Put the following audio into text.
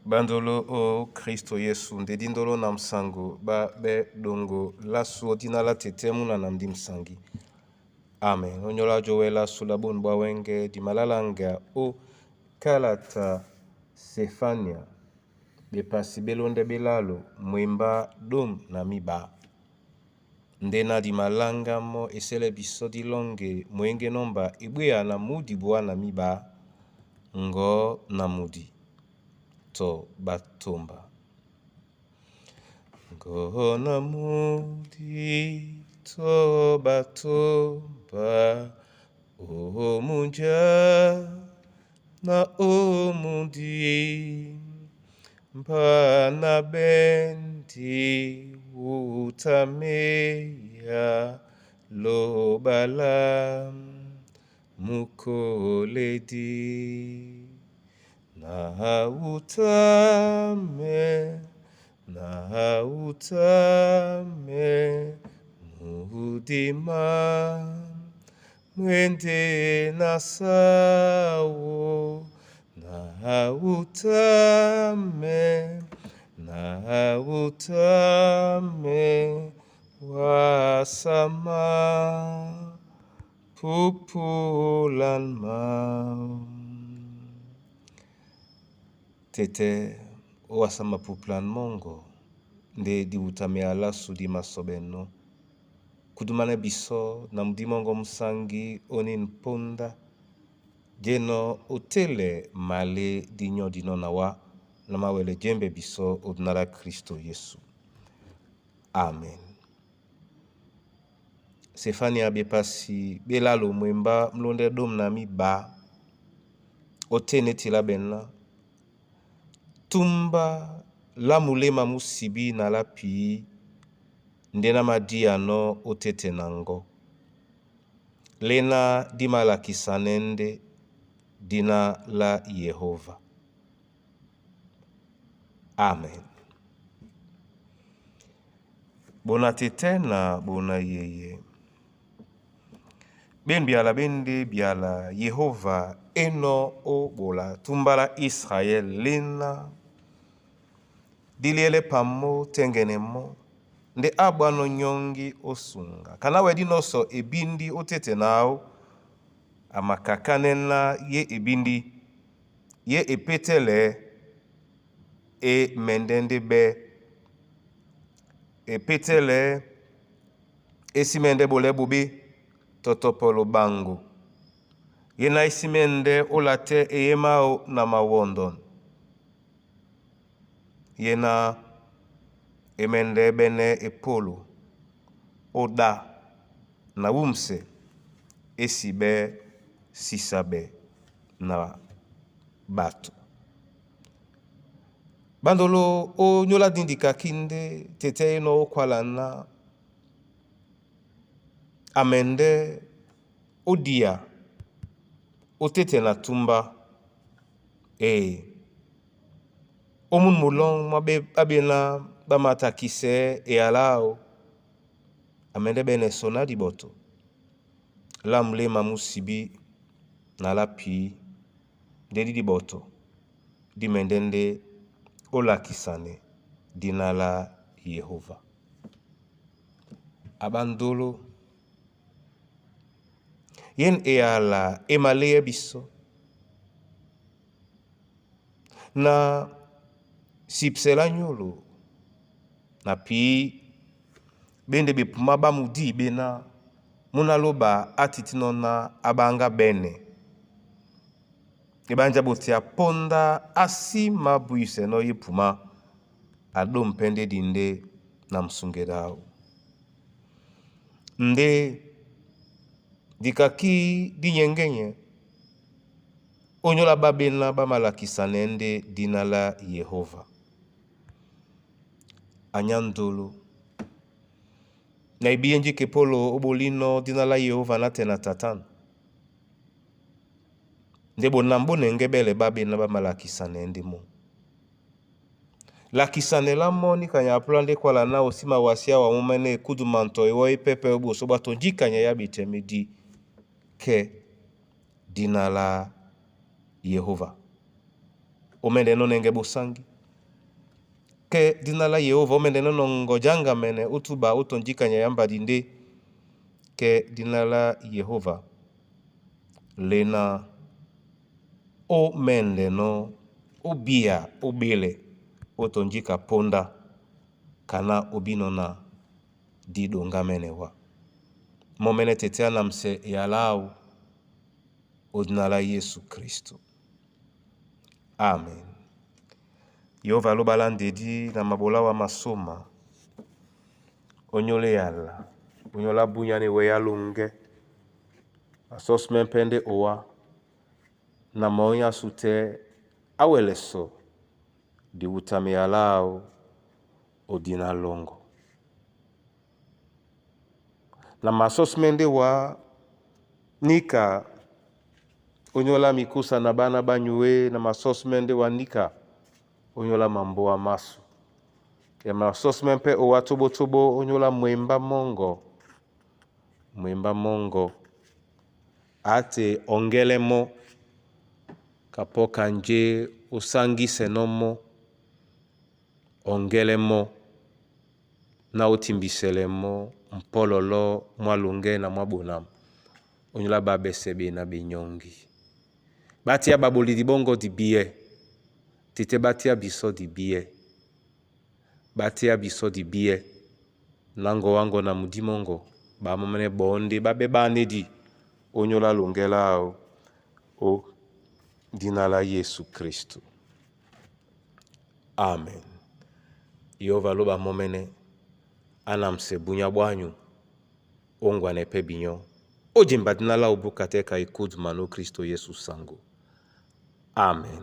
Bandolo o Kristo Yesu ndedindolo na msango ba be dongo lasu odina la tetemu na namdi msangi. Amen. Onyola joela sulabun bawenge di malalanga o kalata Sefania be pasi belonde belalo mwemba dom na miba. Ndena di malanga mo esele biso di longe mwenge nomba ibwea na mudi bua na miba ngo na mudi to batomba. Ngo na mudi to batomba o munja na o mudi Bana bendi utameya lobala mukoledi na utame mudima mwende na sawo na utame wasama pupulan mau. Tete wasama pupulan mongo nde di utame ala sudi masobeno. Kudumane biso na mdimongo msangi onin ponda. Jeno utele male dinyo dino nawa na mawele jembe biso odnara Kristo Yesu. Amen. Sefania bepasi belalo mwemba mlonde dom na mi ba otene tila benna tumba la mulema musibi na la pi ndena madia no otete nango lena dimala kisanende dina la Yehova. Amen. Bona tete na bona yeye. Ben biala bende biala Yehova eno o bola tumbala Israel lena diliele pamo tengenemo nde abano nyongi osunga. Kana wedi noso ebindi otete nao amakakanena ye ebindi ye epetele e mendende be epetele esimende bole bubi totopolo bango yena isimende olate eyemao na mawondon yena emende bene epolo oda na wumse esibe sisabe na bato. Bandolo o nyola dindika kinde tete no kwala na amende odia otete na tumba omun mulong mabe abena bamata kise alao amende bene sona di boto la mlema musibi na la pi dedi di boto di mendende ola kisane dina la Yehova. Abandolo yen ala emaleye biso na sipsela nyolo na pi bende bepuma bamudi bena munaloba atitino na abanga bene ebanja botia ponda asima buise no yepuma adom pende dinde na msungedao nde dikaki dinyengenye onyola babena bamalakisanende dina la Yehova. Anyandolo na ibienji kepolo obolino dina la Yehova na tena tatan ndebo nambo nengebele babena bamalakisanende mo la kisanela mo ni kanya plande kwa la na osima wasia wa mumene kudumanto iwo pepe obo so bato njikanya ya bitemedi ke dina la Yehova. Omende no nenge bosangi ke dina la Yehova omende nono ngojanga mene utuba utonjika nyayamba dinde ke dina la Yehova lena o mende no ubia ubile utonjika ponda kana obino na dido ngamene wa momene teteana mse yalau odina la Yesu Kristo. Amen. Yehova lobala ndedi na mabola wa masoma onyole yala onyola bunyane we yalunge asos mempende owa na maonya sute aweleso di utame yalao odina longo na masos mende wa nika onyola mikusa na bana banyue na masos mende wa nika onyola mambo wa masu ke masos mempe owa tobo onyola mwemba mongo ate ongelemo kapoka nje usangi senomo ongelemo na utimbiselemo mpololo mwalunge na mwabonam onyola babesebe na binyongi batia baboli dibongo dibie tite batia biso dibie batia biso dibie nango wango na mudimongo ba momene bonde babe banedi onyola lungelao o dina la Yesu Kristo. Amen. Yehova loba momene anamse bunya bwanyu ongwa nepe binyo ojimba dina la ubukateka ikud manu Kristo Yesu sango. Amen.